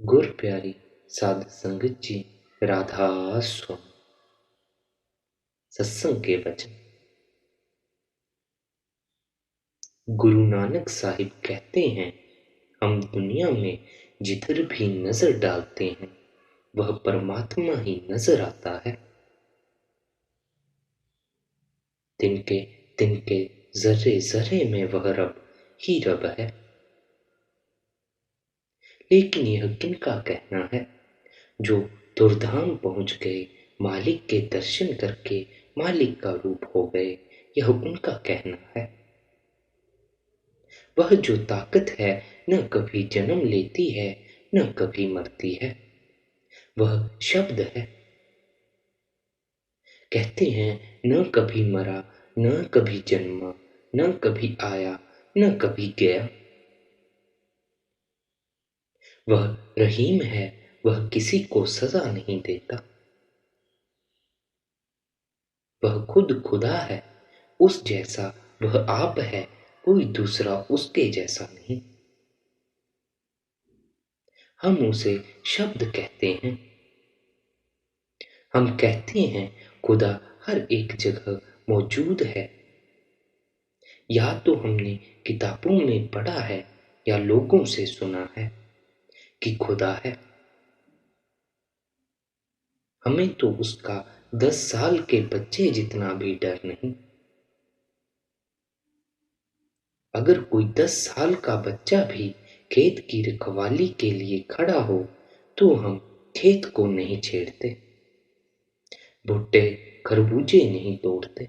गुर प्यारी साध संगत जी, राधा स्वामी। सत्संग के वचन। गुरु नानक साहिब कहते हैं, हम दुनिया में जिधर भी नजर डालते हैं वह परमात्मा ही नजर आता है। तिनके तिनके जर्रे जर्रे में वह रब ही रब है। लेकिन यह किनका कहना है जो दुर्धाम पहुंच गए, मालिक के दर्शन करके मालिक का रूप हो गए। यह उनका कहना है। वह जो ताकत है न कभी जन्म लेती है न कभी मरती है, वह शब्द है। कहते हैं न कभी मरा न कभी जन्मा, न कभी आया न कभी गया। वह रहीम है, वह किसी को सजा नहीं देता। वह खुद खुदा है, उस जैसा वह आप है, कोई दूसरा उसके जैसा नहीं। हम उसे शब्द कहते हैं। हम कहते हैं खुदा हर एक जगह मौजूद है। या तो हमने किताबों में पढ़ा है या लोगों से सुना है कि खुदा है। हमें तो उसका 10 साल के बच्चे जितना भी डर नहीं। अगर कोई 10 साल का बच्चा भी खेत की रखवाली के लिए खड़ा हो तो हम खेत को नहीं छेड़ते, भुट्टे खरबूजे नहीं तोड़ते।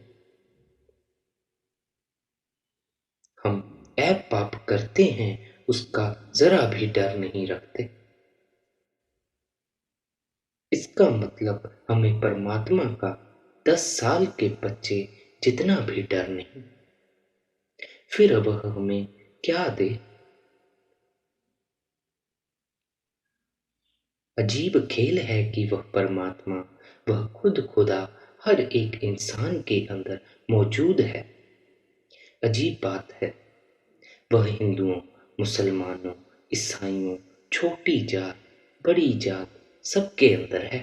हम ऐप पाप करते हैं, उसका जरा भी डर नहीं रखते। इसका मतलब हमें परमात्मा का 10 साल के बच्चे जितना भी डर नहीं। फिर वह हमें क्या दे? अजीब खेल है कि वह परमात्मा, वह खुद खुदा हर एक इंसान के अंदर मौजूद है। अजीब बात है, वह हिंदुओं, मुसलमानों, ईसाइयों, छोटी जात बड़ी जात सबके अंदर है।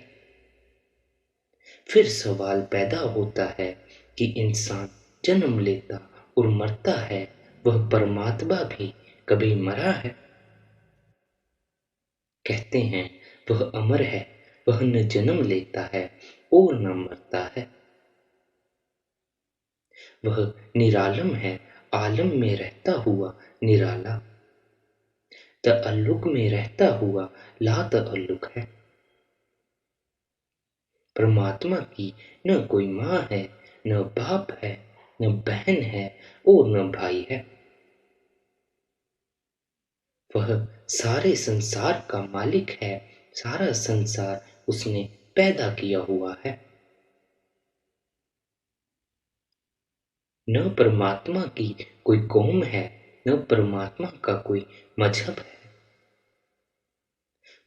फिर सवाल पैदा होता है कि इंसान जन्म लेता और मरता है, वह परमात्मा भी कभी मरा है? कहते हैं वह अमर है, वह न जन्म लेता है और न मरता है। वह निरालम है, आलम में रहता हुआ निराला, तअल्लुक में रहता हुआ ला तअल्लुक है। परमात्मा की न कोई माँ है, न बाप है, न बहन है और न भाई है। वह सारे संसार का मालिक है, सारा संसार उसने पैदा किया हुआ है। न परमात्मा की कोई कौम है, न परमात्मा का कोई मजहब है।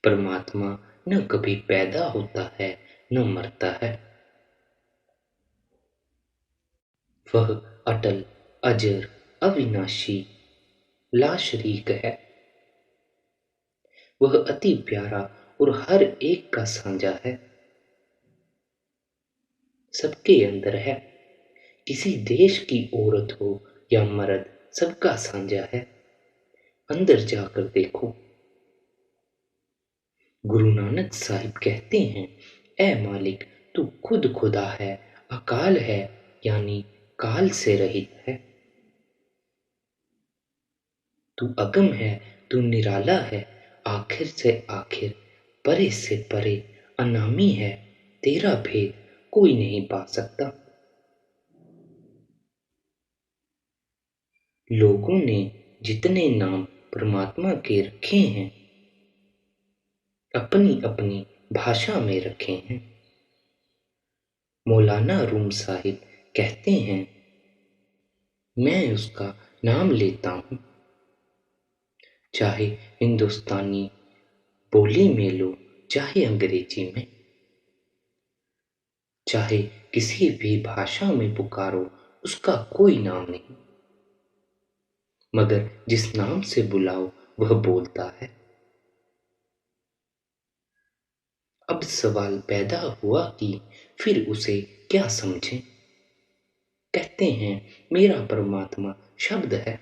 परमात्मा न कभी पैदा होता है न मरता है। वह अटल, अजर, अविनाशी, लाशरीक है। वह अति प्यारा और हर एक का साझा है, सबके अंदर है। किसी देश की औरत हो या मर्द, सबका साझा है। अंदर जाकर देखो। गुरु नानक साहिब कहते हैं, ऐ मालिक तू खुद खुदा है, अकाल है यानी काल से रहित है। तू अगम है, तू निराला है, आखिर से आखिर, परे से परे, अनामी है। तेरा भेद कोई नहीं पा सकता। लोगों ने जितने नाम परमात्मा के रखे हैं, अपनी अपनी भाषा में रखे हैं। मौलाना रूम साहिब कहते हैं, मैं उसका नाम लेता हूँ, चाहे हिंदुस्तानी बोली में लो, चाहे अंग्रेजी में, चाहे किसी भी भाषा में पुकारो, उसका कोई नाम नहीं। मगर जिस नाम से बुलाओ वह बोलता है। अब सवाल पैदा हुआ कि फिर उसे क्या समझें। कहते हैं मेरा परमात्मा शब्द है।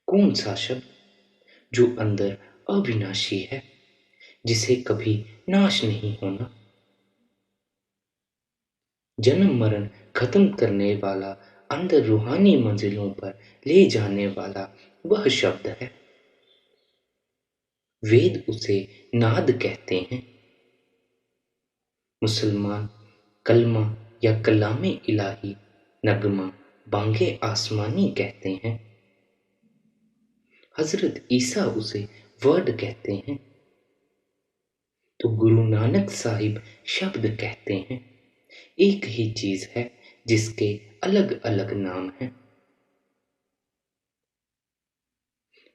कौन सा शब्द? जो अंदर अविनाशी है, जिसे कभी नाश नहीं होना, जन्म मरण खत्म करने वाला, अंदर रूहानी मंजिलों पर ले जाने वाला वह शब्द है। वेद उसे नाद कहते हैं। मुसलमान कलमा या कलामे इलाही, नगमा, बांगे आसमानी कहते हैं। हजरत ईसा उसे वर्ड कहते हैं। तो गुरु नानक साहिब शब्द कहते हैं। एक ही चीज है जिसके अलग अलग नाम हैं।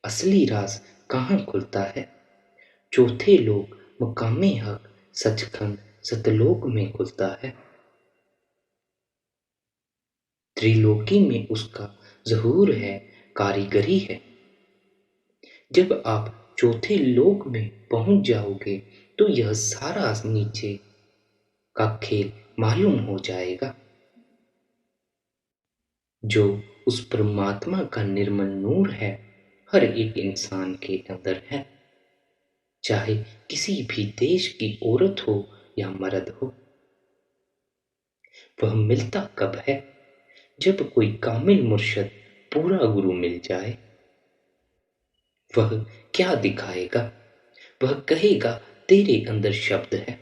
असली राज कहाँ खुलता है? चौथे लोक मुकामे हक सचखंड सतलोक में खुलता है। त्रिलोकी में उसका ज़हूर है, कारीगरी है। जब आप चौथे लोक में पहुंच जाओगे तो यह सारा नीचे का खेल मालूम हो जाएगा। जो उस परमात्मा का निर्मल नूर है, हर एक इंसान के अंदर है, चाहे किसी भी देश की औरत हो या मर्द हो। वह मिलता कब है? जब कोई कामिल मुर्शद पूरा गुरु मिल जाए। वह क्या दिखाएगा? वह कहेगा तेरे अंदर शब्द है।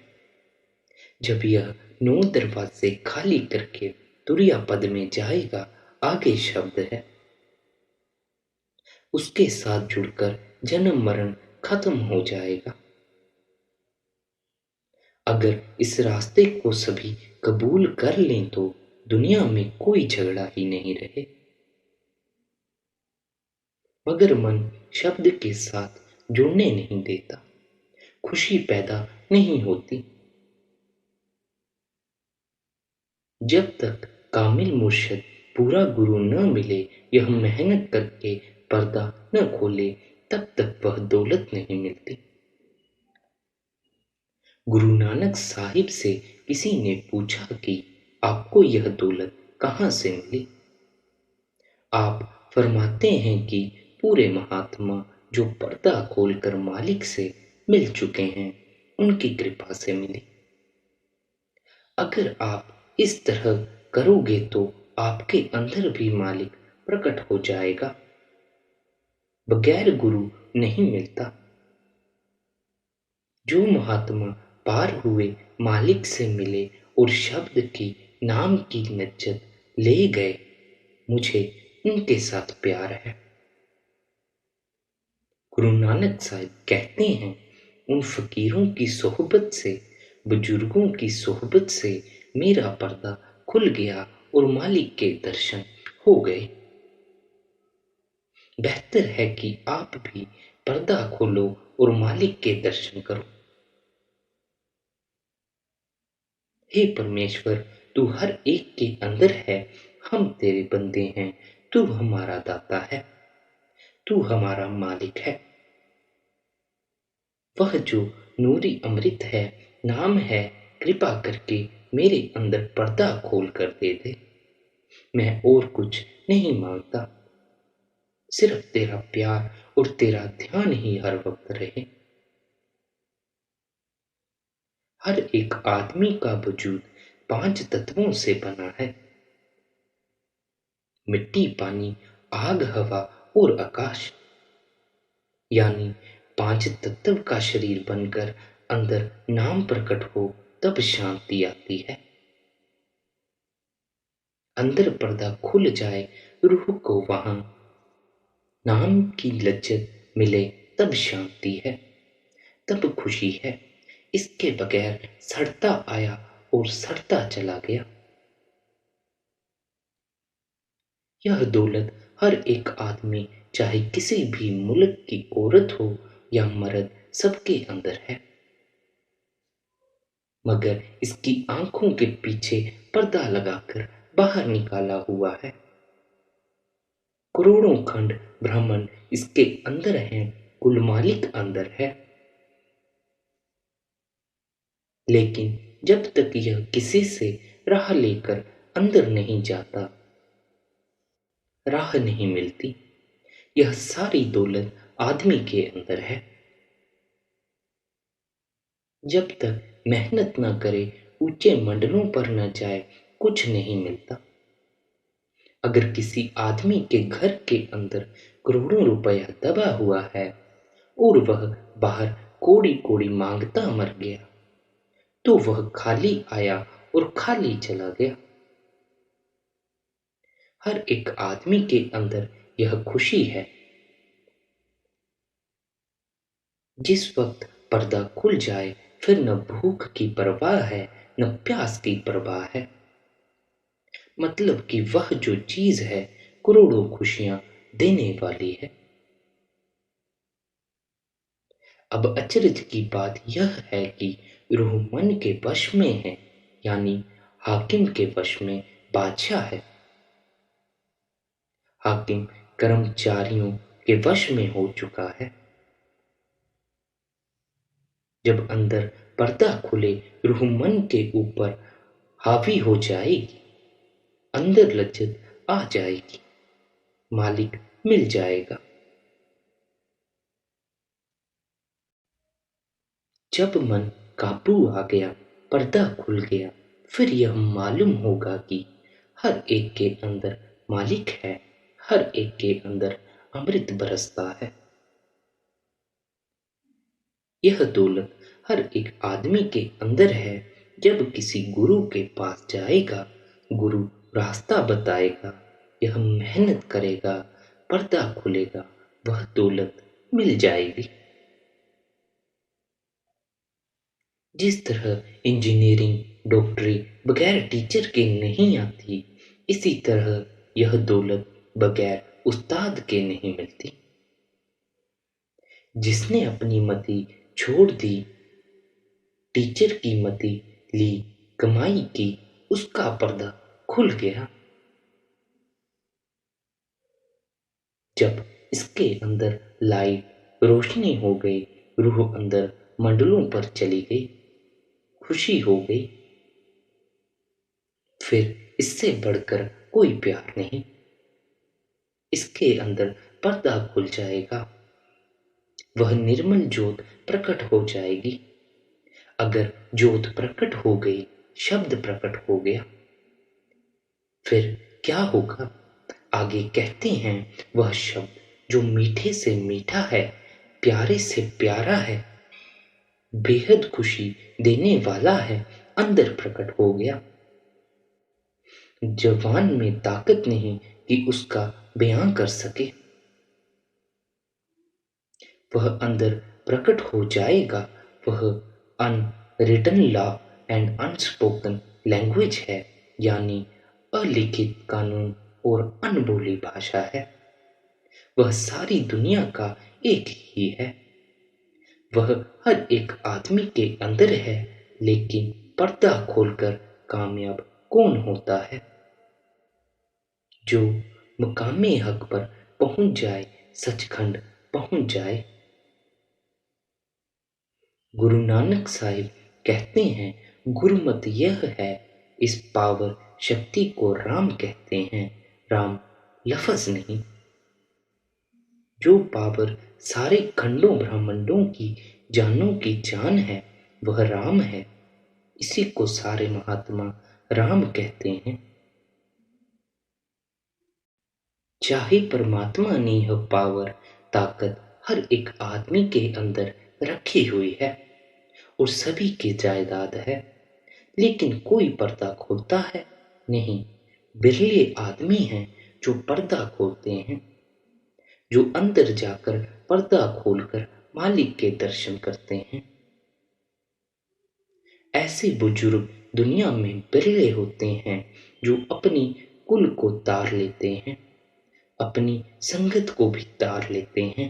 जब यह 9 दरवाजे खाली करके तुरिया पद में जाएगा, आगे शब्द है। उसके साथ जुड़कर जन्म मरण खत्म हो जाएगा। अगर इस रास्ते को सभी कबूल कर लें तो दुनिया में कोई झगड़ा ही नहीं रहे। मगर मन शब्द के साथ जुड़ने नहीं देता, खुशी पैदा नहीं होती। जब तक कामिल मुर्शिद पूरा गुरु न मिले, यह मेहनत करके पर्दा न खोले, तब तक वह दौलत नहीं मिलती। गुरु नानक साहिब से किसी ने पूछा कि आपको यह दौलत कहाँ से मिली? आप फरमाते हैं कि पूरे महात्मा जो पर्दा खोलकर मालिक से मिल चुके हैं, उनकी कृपा से मिली। अगर आप इस तरह करोगे तो आपके अंदर भी मालिक प्रकट हो जाएगा। बगैर गुरु नहीं मिलता। जो महात्मा पार हुए, मालिक से मिले और शब्द की नाम की नज्जत ले गए, मुझे उनके साथ प्यार है। गुरु नानक साहिब कहते हैं उन फकीरों की सोहबत से, बुजुर्गों की सोहबत से मेरा पर्दा खुल गया और मालिक के दर्शन हो गए। बेहतर है कि आप भी पर्दा खोलो और मालिक के दर्शन करो। हे परमेश्वर, तू हर एक के अंदर है। हम तेरे बंदे हैं। तू हमारा दाता है। तू हमारा मालिक है। वह जो नूरी अमृत है, नाम है, कृपा करके मेरे अंदर पर्दा खोल कर दे दे। मैं और कुछ नहीं मांगता, सिर्फ तेरा प्यार और तेरा ध्यान ही हर वक्त रहे। हर एक आदमी का वजूद 5 तत्वों से बना है। मिट्टी, पानी, आग, हवा और आकाश। यानी 5 तत्व का शरीर बनकर अंदर नाम प्रकट हो, तब शांति आती है। अंदर पर्दा खुल जाए, रूह को वहां नाम की लज्जत मिले, तब शांति है, तब खुशी है। इसके बगैर सड़ता आया और सड़ता चला गया। यह दौलत हर एक आदमी, चाहे किसी भी मुल्क की औरत हो या मर्द, सबके अंदर है। मगर इसकी आंखों के पीछे पर्दा लगाकर बाहर निकाला हुआ है। करोड़ों खंड ब्राह्मण इसके अंदर हैं, कुल मालिक अंदर है। लेकिन जब तक यह किसी से राह लेकर अंदर नहीं जाता, राह नहीं मिलती। यह सारी दौलत आदमी के अंदर है। जब तक मेहनत न करे, ऊंचे मंडलों पर न जाए, कुछ नहीं मिलता। अगर किसी आदमी के घर के अंदर करोड़ों रुपया दबा हुआ है और वह बाहर कोड़ी कोड़ी मांगता मर गया, तो वह खाली आया और खाली चला गया। हर एक आदमी के अंदर यह खुशी है। जिस वक्त पर्दा खुल जाए, फिर न भूख की परवाह है, न प्यास की परवाह है। मतलब कि वह जो चीज है, करोड़ों खुशियां देने वाली है। अब अचरज की बात यह है कि रूह मन के वश में है, यानी हाकिम के वश में बादशाह है। हाकिम कर्मचारियों के वश में हो चुका है। जब अंदर पर्दा खुले, रूह मन के ऊपर हावी हो जाएगी, अंदर लज्जत आ जाएगी, मालिक मिल जाएगा। जब मन काबू आ गया, पर्दा खुल गया, फिर यह मालूम होगा कि हर एक के अंदर मालिक है, हर एक के अंदर अमृत बरसता है। यह दौलत हर एक आदमी के अंदर है। जब किसी गुरु के पास जाएगा, गुरु रास्ता बताएगा, यह मेहनत करेगा, पर्दा खुलेगा, वह दौलत मिल जाएगी। जिस तरह इंजीनियरिंग, डॉक्टरी बगैर टीचर के नहीं आती, इसी तरह यह दौलत बगैर उस्ताद के नहीं मिलती। जिसने अपनी मति छोड़ दी, टीचर की मति ली, कमाई की, उसका पर्दा खुल गया। जब इसके अंदर लाइट रोशनी हो गई, रूह अंदर मंडलों पर चली गई, खुशी हो गई। फिर इससे बढ़कर कोई प्यार नहीं। इसके अंदर पर्दा खुल जाएगा, वह निर्मल ज्योत प्रकट हो जाएगी। अगर ज्योत प्रकट हो गई, शब्द प्रकट हो गया, फिर क्या होगा? आगे कहते हैं, वह शब्द जो मीठे से मीठा है, प्यारे से प्यारा है, बेहद खुशी देने वाला है, अंदर प्रकट हो गया। जवान में ताकत नहीं कि उसका बयां कर सके, वह अंदर प्रकट हो जाएगा। वह unwritten law and unspoken language है, यानी अलिखित कानून और अनबोली भाषा है। वह सारी दुनिया का एक ही है। वह हर एक आदमी के अंदर है, लेकिन पर्दा खोलकर कामयाब कौन होता है? जो मकामे हक पर पहुंच जाए, सचखंड पहुंच जाए। गुरु नानक साहिब कहते हैं, गुरुमत यह है, इस पावर शक्ति को राम कहते हैं, राम लफज नहीं। जो पावर सारे खंडों ब्रह्मांडों की जानों की जान है, वह राम है। इसी को सारे महात्मा राम कहते हैं। चाहे परमात्मा ने यह पावर, ताकत हर एक आदमी के अंदर रखी हुई है और सभी की जायदाद है, लेकिन कोई पर्दा खोलता है नहीं। बिरले आदमी हैं जो पर्दा खोलते हैं, जो अंदर जाकर पर्दा खोलकर मालिक के दर्शन करते हैं। ऐसे बुजुर्ग दुनिया में बिरले होते हैं जो अपनी कुल को तार लेते हैं, अपनी संगत को भी तार लेते हैं।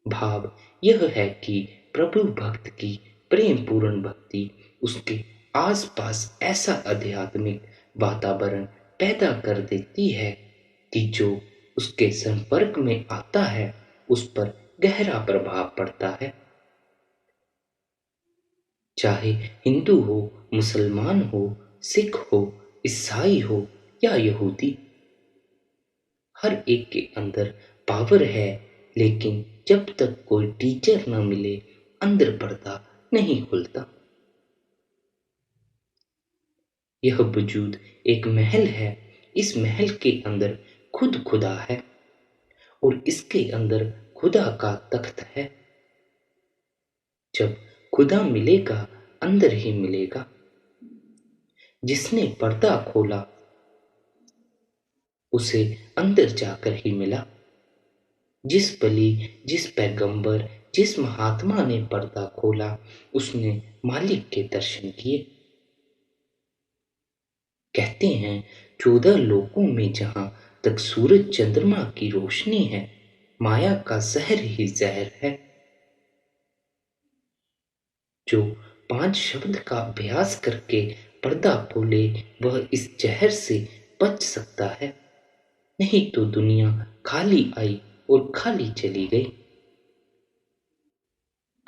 भाव यह है कि प्रभु भक्त की प्रेम पूर्ण भक्ति उसके आसपास ऐसा आध्यात्मिक वातावरण पैदा कर देती है कि जो उसके संपर्क में आता है, उस पर गहरा प्रभाव पड़ता है। चाहे हिंदू हो, मुसलमान हो, सिख हो, ईसाई हो या यहूदी, हर एक के अंदर पावर है। लेकिन जब तक कोई टीचर न मिले, अंदर पर्दा नहीं खुलता। यह वजूद एक महल है। इस महल के अंदर खुद खुदा है और इसके अंदर खुदा का तख्त है। जब खुदा मिलेगा, अंदर ही मिलेगा। जिसने पर्दा खोला उसे अंदर जाकर ही मिला। जिस बली, जिस पैगंबर, जिस महात्मा ने पर्दा खोला, उसने मालिक के दर्शन किए। कहते हैं 14 लोकों में जहां तक सूरज चंद्रमा की रोशनी है, माया का जहर ही जहर है। जो 5 शब्द का अभ्यास करके पर्दा खोले, वह इस जहर से बच सकता है। नहीं तो दुनिया खाली आई और खाली चली गई।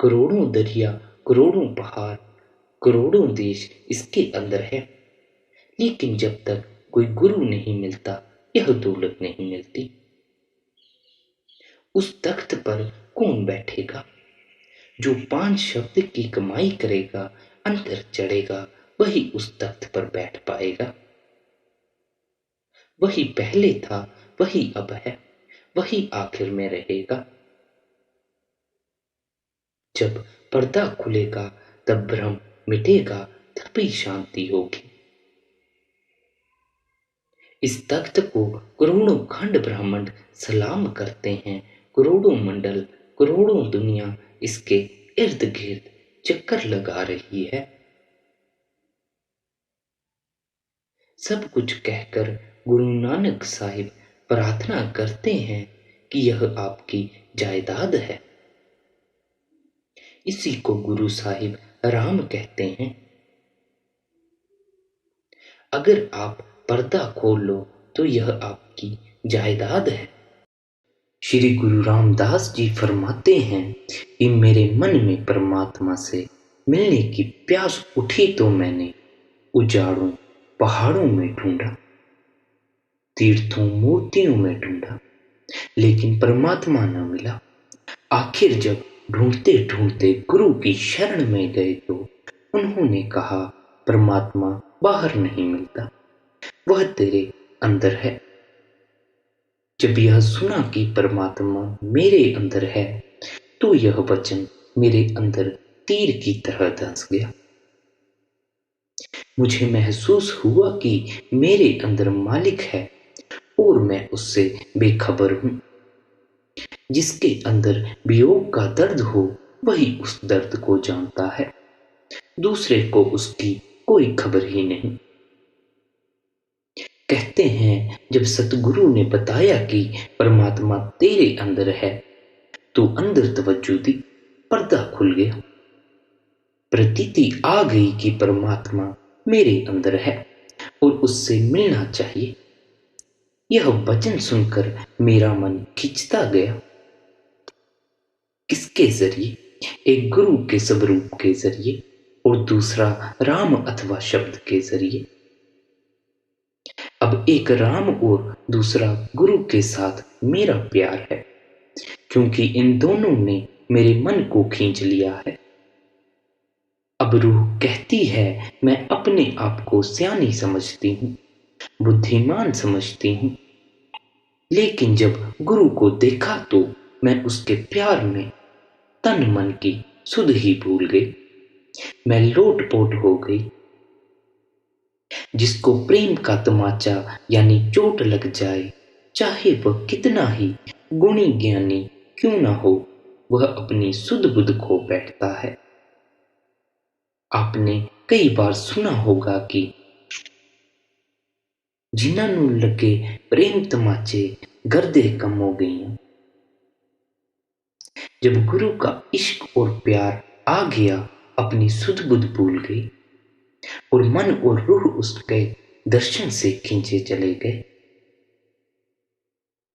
करोड़ों दरिया, करोड़ों पहाड़, करोड़ों देश इसके अंदर है। लेकिन जब तक कोई गुरु नहीं मिलता, यह दौलत नहीं मिलती। उस तख्त पर कौन बैठेगा? जो 5 शब्द की कमाई करेगा, अंदर चढ़ेगा, वही उस तख्त पर बैठ पाएगा। वही पहले था, वही अब है, वही आखिर में रहेगा। जब पर्दा खुलेगा, तब भ्रम मिटेगा, तभी शांति होगी। इस तख्त को करोड़ों खंड ब्रह्मांड सलाम करते हैं। करोड़ों मंडल, करोड़ों दुनिया इसके इर्द गिर्द चक्कर लगा रही है। सब कुछ कहकर गुरु नानक साहिब प्रार्थना करते हैं कि यह आपकी जायदाद है। इसी को गुरु साहिब राम कहते हैं। अगर आप पर्दा खोल लो तो यह आपकी जायदाद है। श्री गुरु रामदास जी फरमाते हैं कि मेरे मन में परमात्मा से मिलने की प्यास उठी तो मैंने उजाड़ों पहाड़ों में ढूंढा, तीर्थों मूर्तियों में ढूंढा, लेकिन परमात्मा न मिला। आखिर जब ढूंढते ढूंढते गुरु की शरण में गए तो उन्होंने कहा, परमात्मा बाहर नहीं मिलता, वह तेरे अंदर है। जब यह सुना कि परमात्मा मेरे अंदर है, तो यह वचन मेरे अंदर तीर की तरह धंस गया। मुझे महसूस हुआ कि मेरे अंदर मालिक है और मैं उससे बेखबर हूं। जिसके अंदर वियोग का दर्द हो, वही उस दर्द को जानता है। दूसरे को उसकी कोई खबर ही नहीं। कहते हैं जब सतगुरु ने बताया कि परमात्मा तेरे अंदर है, तो अंदर तवज्जो दी, पर्दा खुल गया। प्रतीति आ गई कि परमात्मा मेरे अंदर है और उससे मिलना चाहिए। यह वचन सुनकर मेरा मन खिंचता गया। किसके जरिए? एक गुरु के स्वरूप के जरिए और दूसरा राम अथवा शब्द के जरिए। अब एक राम और दूसरा गुरु के साथ मेरा प्यार है, क्योंकि इन दोनों ने मेरे मन को खींच लिया है। अब रूह कहती है, मैं अपने आप को सियानी समझती हूँ, बुद्धिमान समझती हूँ। लेकिन जब गुरु को देखा तो मैं उसके प्यार में तन मन की सुध ही भूल गई। मैं लोटपोट हो गई। जिसको प्रेम का तमाचा यानी चोट लग जाए, चाहे वह कितना ही गुणी ज्ञानी क्यों ना हो, वह अपनी सुध बुध खो बैठता है। आपने कई बार सुना होगा कि जिन्हां नूं लगे प्रेम तमाचे गर्दे कम हो गईयां। जब गुरु का इश्क और प्यार आ गया, अपनी सुध बुध भूल गई और मन और रूह उसके दर्शन से खींचे चले गए।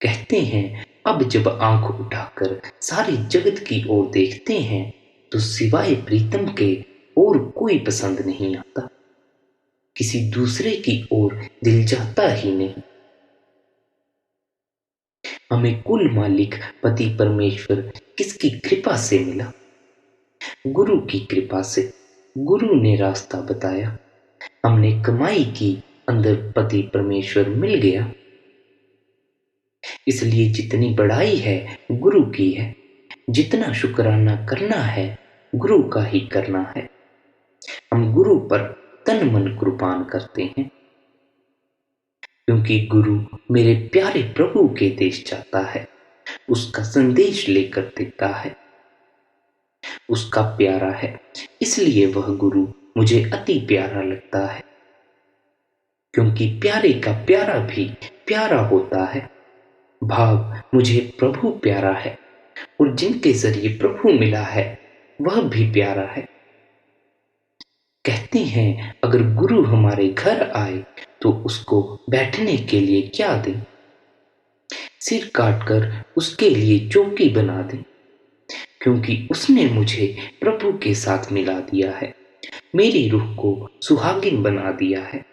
कहते हैं अब जब आंख उठाकर सारी जगत की ओर देखते हैं, तो सिवाय प्रीतम के और कोई पसंद नहीं आता, किसी दूसरे की ओर दिल जाता ही नहीं। हमें कुल मालिक पति परमेश्वर किसकी कृपा से मिला? गुरु की कृपा से। गुरु ने रास्ता बताया, हमने कमाई की, अंदर पति परमेश्वर मिल गया। इसलिए जितनी बड़ाई है गुरु की है, जितना शुक्राना करना है गुरु का ही करना है। हम गुरु पर तन मन कुर्बान करते हैं, क्योंकि गुरु मेरे प्यारे प्रभु के देश जाता है, उसका संदेश लेकर देता है, उसका प्यारा है, इसलिए वह गुरु मुझे अति प्यारा लगता है। क्योंकि प्यारे का प्यारा भी प्यारा होता है। भाव मुझे प्रभु प्यारा है, और जिनके जरिए प्रभु मिला है वह भी प्यारा है। कहते हैं अगर गुरु हमारे घर आए तो उसको बैठने के लिए क्या दें? सिर काटकर उसके लिए चौकी बना दें, क्योंकि उसने मुझे प्रभु के साथ मिला दिया है, मेरी रूह को सुहागिन बना दिया है।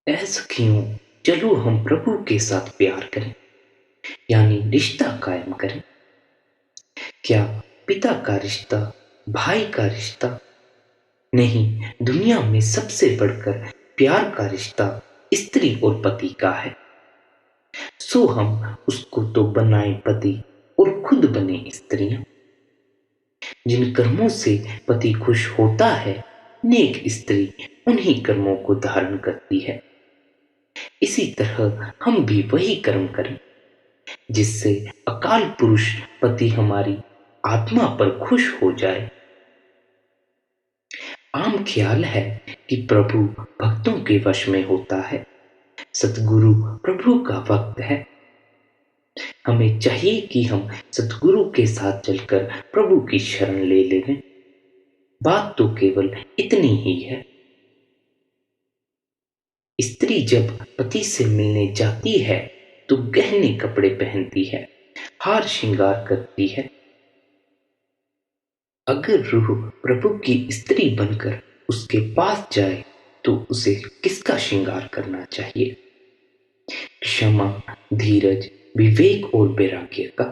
ऐ सखियों, चलो हम प्रभु के साथ प्यार करें, यानी रिश्ता कायम करें। क्या पिता का रिश्ता, भाई का रिश्ता? नहीं, दुनिया में सबसे बढ़कर प्यार का रिश्ता स्त्री और पति का है। सो हम उसको तो बनाए पति और खुद बने स्त्रियां। जिन कर्मों से पति खुश होता है, नेक स्त्री उन्हीं कर्मों को धारण करती है। इसी तरह हम भी वही कर्म करें जिससे अकाल पुरुष पति हमारी आत्मा पर खुश हो जाए। आम ख्याल है कि प्रभु भक्तों के वश में होता है। सतगुरु प्रभु का भक्त है। हमें चाहिए कि हम सतगुरु के साथ चलकर प्रभु की शरण ले लें। बात तो केवल इतनी ही है। स्त्री जब पति से मिलने जाती है तो गहने कपड़े पहनती है, हार श्रृंगार करती है। अगर रूह प्रभु की स्त्री बनकर उसके पास जाए तो उसे किसका श्रृंगार करना चाहिए? क्षमा, धीरज, विवेक और वैराग्य का।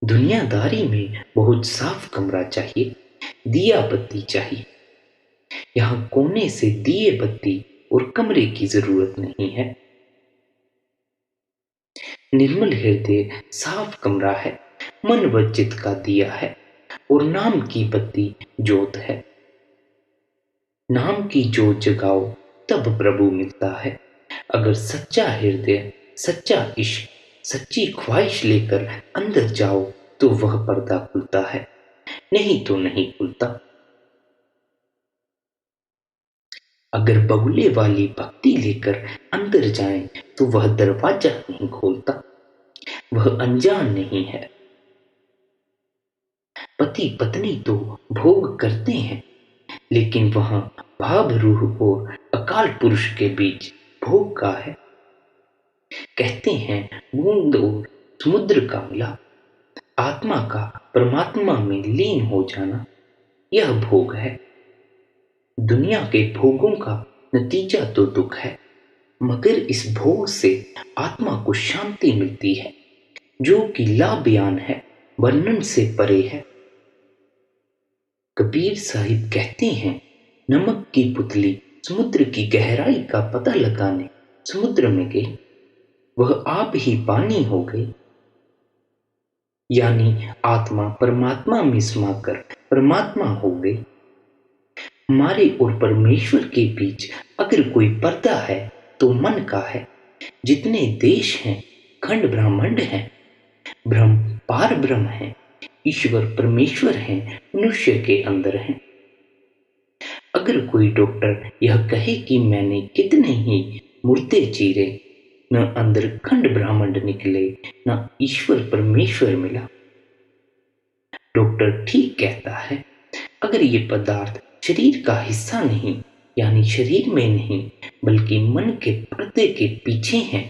दुनियादारी में बहुत साफ कमरा चाहिए, दिया बत्ती चाहिए। यहां कोने से दिए बत्ती और कमरे की जरूरत नहीं है। निर्मल हृदय साफ कमरा है, मन व चित्त का दिया है, और नाम की बत्ती जोत है। नाम की जोत जगाओ तब प्रभु मिलता है। अगर सच्चा हृदय, सच्चा इश्क, सच्ची ख्वाहिश लेकर अंदर जाओ तो वह पर्दा खुलता है, नहीं तो नहीं खुलता। अगर बगुले वाली भक्ति लेकर अंदर जाएं तो वह दरवाजा नहीं खोलता, वह अनजान नहीं है। पति पत्नी तो भोग करते हैं, लेकिन वहां भाव रूह और अकाल पुरुष के बीच भोग का है। कहते हैं बूंद और समुद्र का मिला, आत्मा का परमात्मा में लीन हो जाना, यह भोग है। दुनिया के भोगों का नतीजा तो दुख है, मगर इस भोग से आत्मा को शांति मिलती है, जो कि लाबयान है, वर्णन से परे है। कबीर साहिब कहते हैं, नमक की पुतली समुद्र की गहराई का पता लगाने समुद्र में गई, वह आप ही पानी हो गई। यानी आत्मा परमात्मा में समाकर परमात्मा हो गई। हमारे और परमेश्वर के बीच अगर कोई पर्दा है तो मन का है। जितने देश हैं, खंड ब्रह्मांड हैं, ब्रह्म पार ब्रह्म है, ईश्वर परमेश्वर है, मनुष्य के अंदर है। अगर कोई डॉक्टर यह कहे कि मैंने कितने ही मुर्दे चीरे, न अंदर खंड ब्रह्मांड निकले, न ईश्वर परमेश्वर मिला, डॉक्टर ठीक कहता है। अगर ये पदार्थ शरीर का हिस्सा नहीं, यानी शरीर में नहीं, बल्कि मन के पर्दे के पीछे हैं,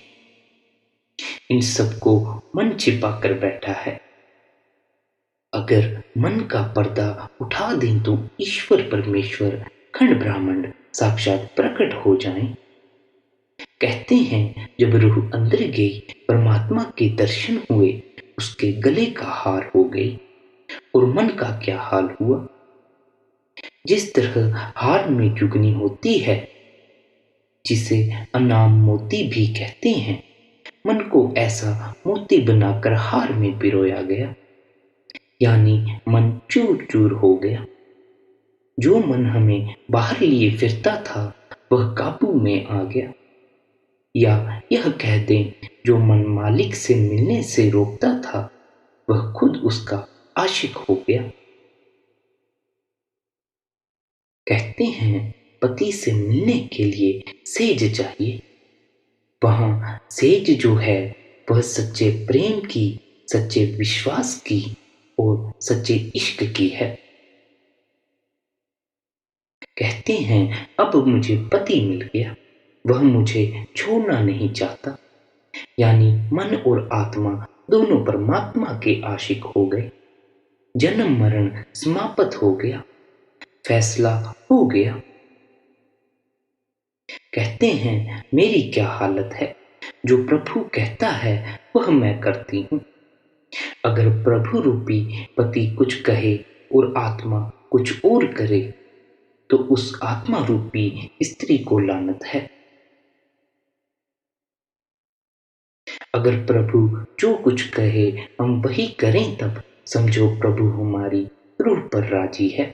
इन सबको मन छिपा कर बैठा है। अगर मन का पर्दा उठा दें तो ईश्वर परमेश्वर खंड ब्रह्मांड साक्षात प्रकट हो जाएं। कहते हैं जब रूह अंदर गई परमात्मा के दर्शन हुए, उसके गले का हार हो गई। और मन का क्या हाल हुआ? जिस तरह हार में जुगनी होती है, जिसे अनाम मोती भी कहते हैं, मन को ऐसा मोती बनाकर हार में पिरोया गया, यानी मन चूर चूर हो गया। जो मन हमें बाहर लिए फिरता था वह काबू में आ गया, या यह कह दें जो मन मालिक से मिलने से रोकता था वह खुद उसका आशिक हो गया। कहते हैं पति से मिलने के लिए सेज चाहिए। वहां सेज जो है वह सच्चे प्रेम की, सच्चे विश्वास की और सच्चे इश्क की है। कहते हैं अब मुझे पति मिल गया, वह मुझे छोड़ना नहीं चाहता, यानी मन और आत्मा दोनों परमात्मा के आशिक हो गए। जन्म मरण समाप्त हो गया, फैसला हो गया। कहते हैं मेरी क्या हालत है, जो प्रभु कहता है वह मैं करती हूँ। अगर प्रभु रूपी पति कुछ कहे और आत्मा कुछ और करे तो उस आत्मा रूपी स्त्री को लानत है। अगर प्रभु जो कुछ कहे हम वही करें तब समझो प्रभु हमारी रूह पर राजी है।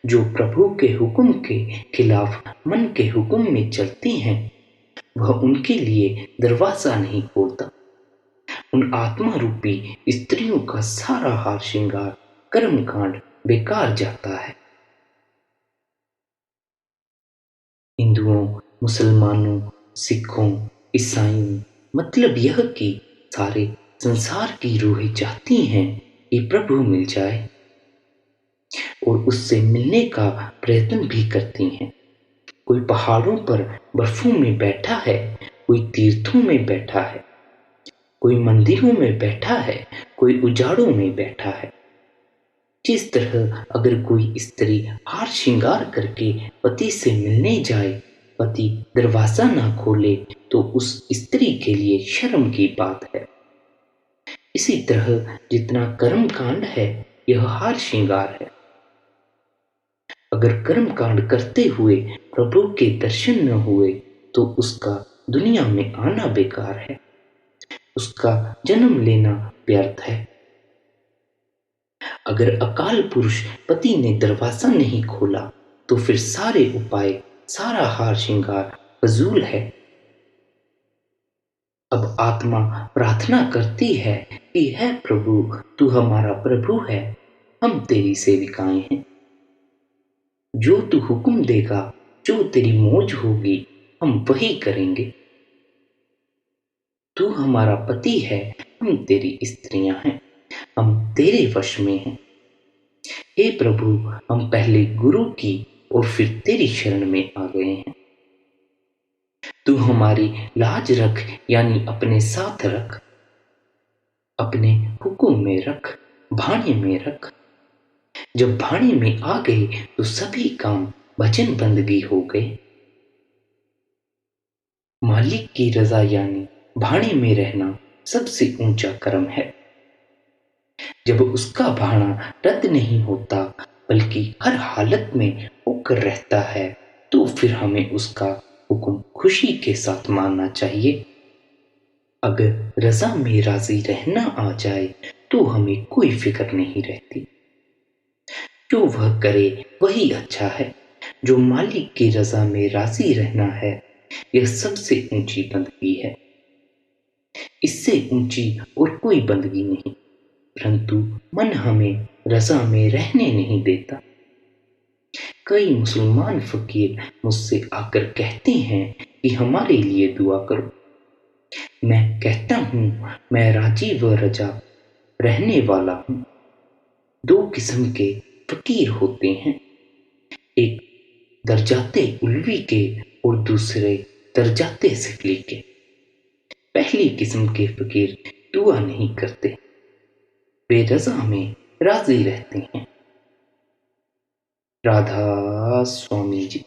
जो प्रभु के हुक्म के खिलाफ मन के हुक्म में चलते हैं वह उनके लिए दरवाजा नहीं खोलता। उन आत्मा रूपी स्त्रियों का सारा हार श्रृंगार कर्मकांड बेकार जाता है। हिंदुओं, मुसलमानों, सिखों, ईसाइयों, मतलब यह कि सारे संसार की रूहें चाहती हैं कि प्रभु मिल जाए और उससे मिलने का प्रयत्न भी करती हैं। कोई पहाड़ों पर बर्फों में बैठा है, कोई तीर्थों में बैठा है, कोई मंदिरों में बैठा है, कोई उजाड़ों में बैठा है। जिस तरह अगर कोई स्त्री हार श्रृंगार करके पति से मिलने जाए, पति दरवाजा ना खोले तो उस स्त्री के लिए शर्म की बात है। इसी तरह जितना कर्म कांड है यह हार श्रृंगार है। अगर कर्म कांड करते हुए प्रभु के दर्शन न हुए तो उसका दुनिया में आना बेकार है, उसका जन्म लेना व्यर्थ है। अगर अकाल पुरुष पति ने दरवाजा नहीं खोला तो फिर सारे उपाय, सारा हार श्रृंगार फजूल है। अब आत्मा प्रार्थना करती है कि है प्रभु तू हमारा प्रभु है, हम तेरी सेविकाएं हैं। जो तू हुक्म देगा, जो तेरी मौज होगी हम वही करेंगे। तू हमारा पति है, हम तेरी स्त्रियां हैं, हम तेरे वश में हैं। हे प्रभु हम पहले गुरु की और फिर तेरी शरण में आ गए हैं। तू हमारी लाज रख, यानी अपने साथ रख, अपने हुक्म में रख, भाने में रख। जब भाने में आ गए तो सभी काम भजन बंदगी हो गए। मालिक की रजा यानी भाने में रहना सबसे ऊंचा कर्म है। जब उसका भाना रद्द नहीं होता बल्कि हर हालत में होकर रहता है तो फिर हमें उसका हुक्म खुशी के साथ मानना चाहिए। अगर रजा में राजी रहना आ जाए तो हमें कोई फिक्र नहीं रहती। जो वह करे वही अच्छा है। जो मालिक की रजा में राजी रहना है यह सबसे ऊंची बंदगी है। इससे ऊंची और कोई बंदगी नहीं, परंतु मन हमें रजा में रहने नहीं देता। कई मुसलमान फकीर मुझसे आकर कहते हैं कि हमारे लिए दुआ करो। मैं कहता हूँ मैं राजी व रजा रहने वाला हूँ। दो किस्म के फकीर होते हैं, एक दरजाते उलवी के और दूसरे दरजाते सिफली के। पहली किस्म के फकीर दुआ नहीं करते, वे रजा में राजी रहती हैं। राधा स्वामी जी।